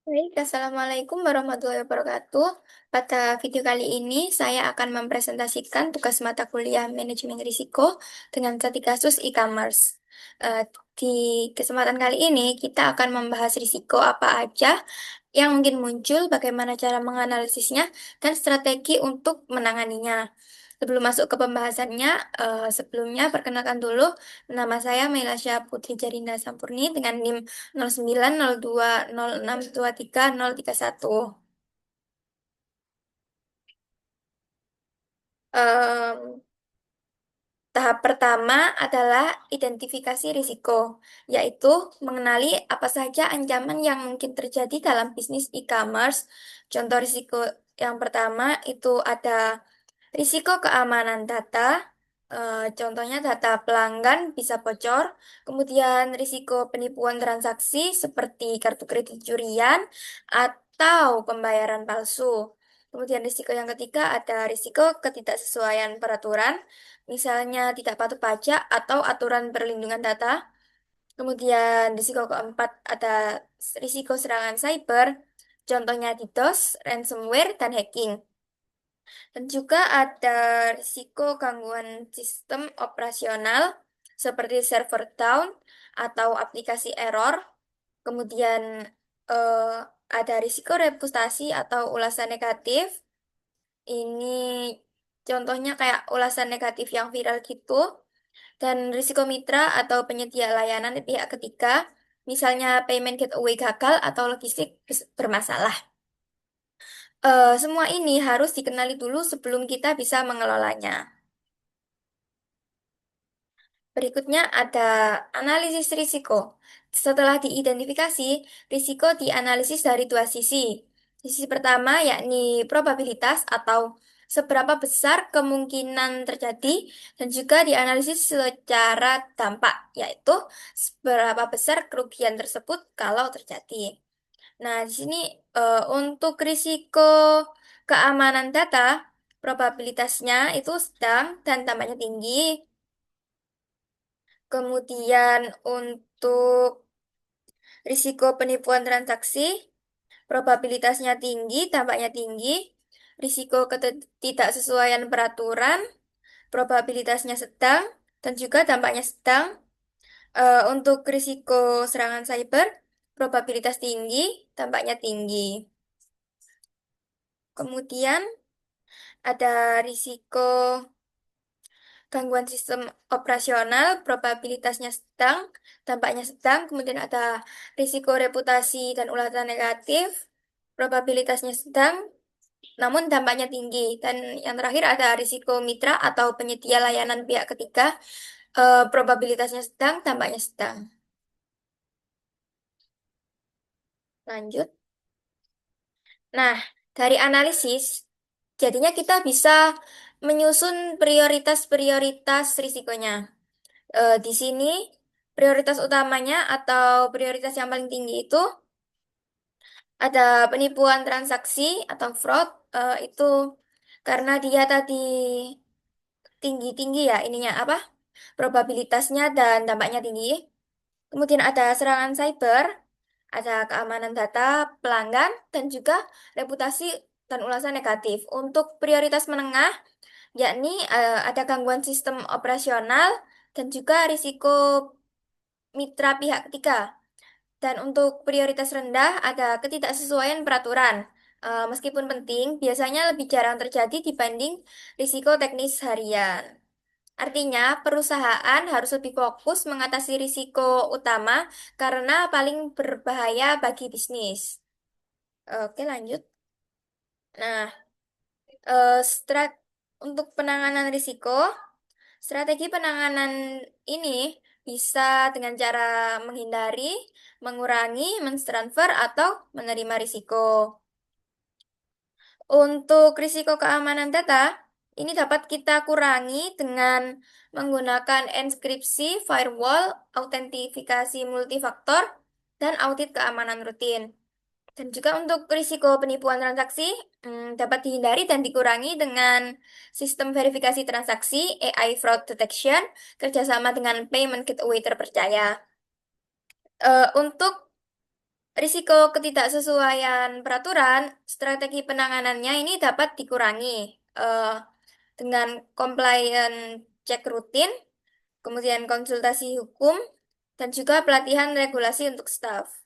Baik, Assalamualaikum warahmatullahi wabarakatuh. Pada video kali ini, saya akan mempresentasikan tugas mata kuliah Manajemen Risiko dengan studi kasus e-commerce. Eh, di kesempatan kali ini, kita akan membahas risiko apa aja yang mungkin muncul, bagaimana cara menganalisisnya, dan strategi untuk menanganinya. Sebelum masuk ke pembahasannya, sebelumnya perkenalkan dulu, nama saya Mailasya Putri Jarinda Sampurni dengan NIM 0902062331. Em, Tahap pertama adalah identifikasi risiko, yaitu mengenali apa saja ancaman yang mungkin terjadi dalam bisnis e-commerce. Contoh risiko yang pertama itu ada risiko keamanan data, contohnya data pelanggan bisa bocor, kemudian risiko penipuan transaksi seperti kartu kredit curian atau pembayaran palsu. Kemudian risiko yang ketiga ada risiko ketidaksesuaian peraturan, misalnya tidak patuh pajak atau aturan perlindungan data. Kemudian risiko keempat ada risiko serangan cyber, contohnya DDoS, ransomware, dan hacking. Dan juga ada risiko gangguan sistem operasional seperti server down atau aplikasi error. Kemudian eh, ada risiko reputasi atau ulasan negatif. Ini contohnya kayak ulasan negatif yang viral gitu. Dan risiko mitra atau penyedia layanan di pihak ketiga, misalnya payment gateway gagal atau logistik bermasalah. Semua ini harus dikenali dulu sebelum kita bisa mengelolanya. Berikutnya ada analisis risiko. Setelah diidentifikasi, risiko dianalisis dari dua sisi. Sisi pertama yakni probabilitas atau seberapa besar kemungkinan terjadi dan juga dianalisis secara dampak, yaitu seberapa besar kerugian tersebut kalau terjadi. Nah, di sini untuk risiko keamanan data, probabilitasnya itu sedang dan dampaknya tinggi. Kemudian untuk risiko penipuan transaksi, probabilitasnya tinggi, dampaknya tinggi. Risiko ketidaksesuaian peraturan, probabilitasnya sedang, dan juga dampaknya sedang. Untuk risiko serangan cyber, probabilitas tinggi, dampaknya tinggi. Kemudian ada risiko gangguan sistem operasional, probabilitasnya sedang, dampaknya sedang, kemudian ada risiko reputasi dan ulasan negatif, probabilitasnya sedang, namun dampaknya tinggi. Dan yang terakhir ada risiko mitra atau penyedia layanan pihak ketiga, probabilitasnya sedang, dampaknya sedang. Lanjut. Nah, dari analisis, jadinya kita bisa menyusun prioritas-prioritas risikonya. Di sini prioritas utamanya atau prioritas yang paling tinggi itu ada penipuan transaksi atau fraud, itu karena dia tadi tinggi-tinggi ya ininya apa probabilitasnya dan dampaknya tinggi. Kemudian ada serangan cyber, ada keamanan data pelanggan dan juga reputasi dan ulasan negatif. Untuk prioritas menengah yakni ada gangguan sistem operasional dan juga risiko mitra pihak ketiga. Dan untuk prioritas rendah ada ketidaksesuaian peraturan. Meskipun penting, biasanya lebih jarang terjadi dibanding risiko teknis harian. Artinya, perusahaan harus lebih fokus mengatasi risiko utama karena paling berbahaya bagi bisnis. Oke, lanjut. Nah, untuk penanganan risiko, strategi penanganan ini bisa dengan cara menghindari, mengurangi, mentransfer, atau menerima risiko. Untuk risiko keamanan data, ini dapat kita kurangi dengan menggunakan enkripsi, firewall, autentifikasi multifaktor, dan audit keamanan rutin. Dan juga untuk risiko penipuan transaksi dapat dihindari dan dikurangi dengan sistem verifikasi transaksi, AI fraud detection, kerjasama dengan payment gateway terpercaya. Untuk Risiko ketidaksesuaian peraturan, strategi penanganannya ini dapat dikurangi eh, dengan compliance cek rutin, kemudian konsultasi hukum, dan juga pelatihan regulasi untuk staf.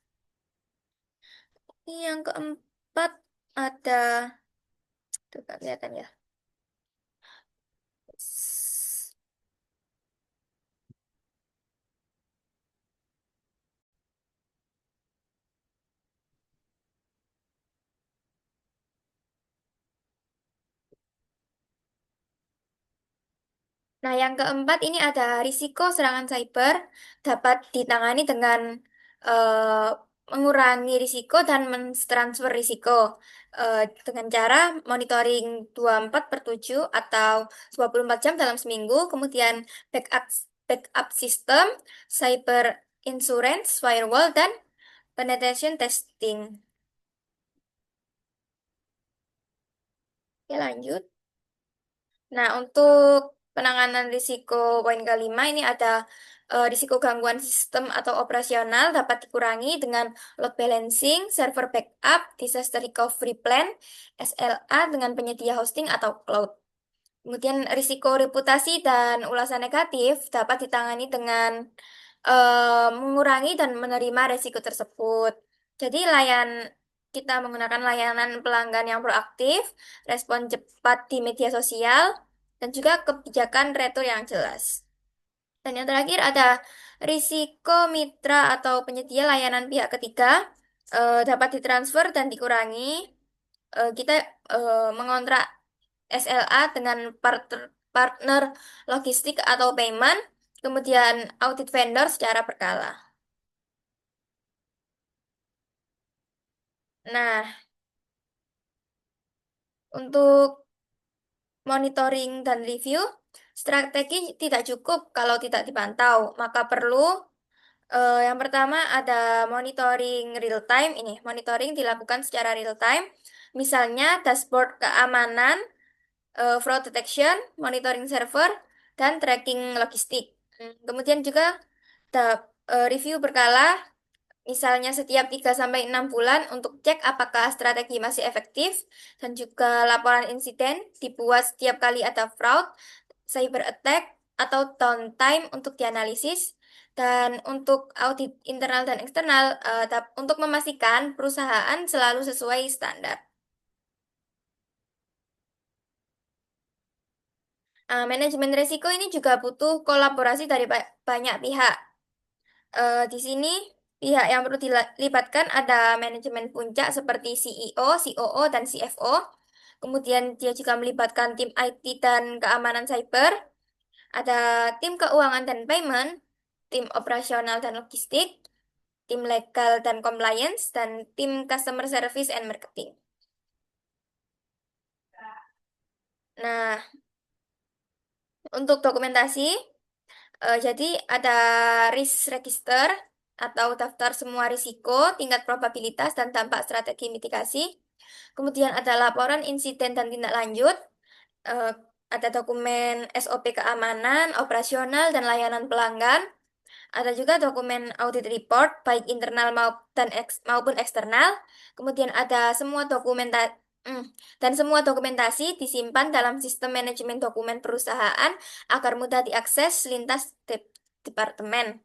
Ini yang keempat ada, tuh nggak kelihatan ya. Nah, yang keempat ini ada risiko serangan cyber dapat ditangani dengan eh, mengurangi risiko dan mentransfer risiko dengan cara monitoring 24/7 atau 24 jam dalam seminggu, kemudian backup backup sistem, cyber insurance, firewall, dan penetration testing. Oke, lanjut. Nah, untuk penanganan risiko poin kelima ini ada risiko gangguan sistem atau operasional dapat dikurangi dengan load balancing, server backup, disaster recovery plan, SLA dengan penyedia hosting atau cloud. Kemudian risiko reputasi dan ulasan negatif dapat ditangani dengan mengurangi dan menerima risiko tersebut. Jadi kita menggunakan layanan pelanggan yang proaktif, respon cepat di media sosial, dan juga kebijakan retur yang jelas. Dan yang terakhir ada risiko mitra atau penyedia layanan pihak ketiga dapat ditransfer dan dikurangi. Kita mengontrak SLA dengan partner logistik atau payment, kemudian audit vendor secara berkala. Nah, untuk monitoring dan review, strategi tidak cukup kalau tidak dipantau, maka perlu yang pertama ada monitoring real time ini. Monitoring dilakukan secara real time. Misalnya dashboard keamanan, fraud detection, monitoring server, dan tracking logistik. Kemudian juga review berkala, misalnya setiap 3 sampai 6 bulan untuk cek apakah strategi masih efektif, dan juga laporan insiden dibuat setiap kali ada fraud, cyber attack, atau downtime untuk dianalisis. Dan untuk audit internal dan eksternal, untuk memastikan perusahaan selalu sesuai standar. Manajemen risiko ini juga butuh kolaborasi dari banyak pihak. Di sini pihak yang perlu dilibatkan ada manajemen puncak seperti CEO, COO, dan CFO. Kemudian dia juga melibatkan tim IT dan keamanan cyber, ada tim keuangan dan payment, tim operasional dan logistik, tim legal dan compliance, dan tim customer service and marketing. Nah, untuk dokumentasi, jadi ada risk register atau daftar semua risiko, tingkat probabilitas dan dampak strategi mitigasi. Kemudian ada laporan insiden dan tindak lanjut. eh, ada dokumen SOP keamanan, operasional dan layanan pelanggan. Ada juga dokumen audit report baik internal maupun eksternal. Kemudian ada dan semua dokumentasi disimpan dalam sistem manajemen dokumen perusahaan agar mudah diakses lintas departemen.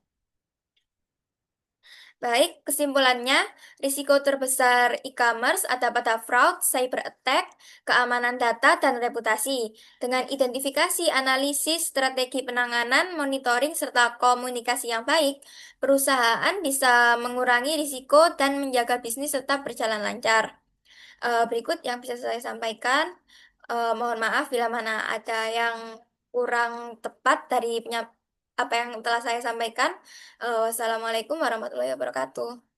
Baik, kesimpulannya, risiko terbesar e-commerce ada pada fraud, cyber attack, keamanan data, dan reputasi. Dengan identifikasi, analisis, strategi penanganan, monitoring, serta komunikasi yang baik, perusahaan bisa mengurangi risiko dan menjaga bisnis tetap berjalan lancar. Berikut yang bisa saya sampaikan. Mohon maaf bila mana ada yang kurang tepat dari apa yang telah saya sampaikan. Wassalamualaikum warahmatullahi wabarakatuh.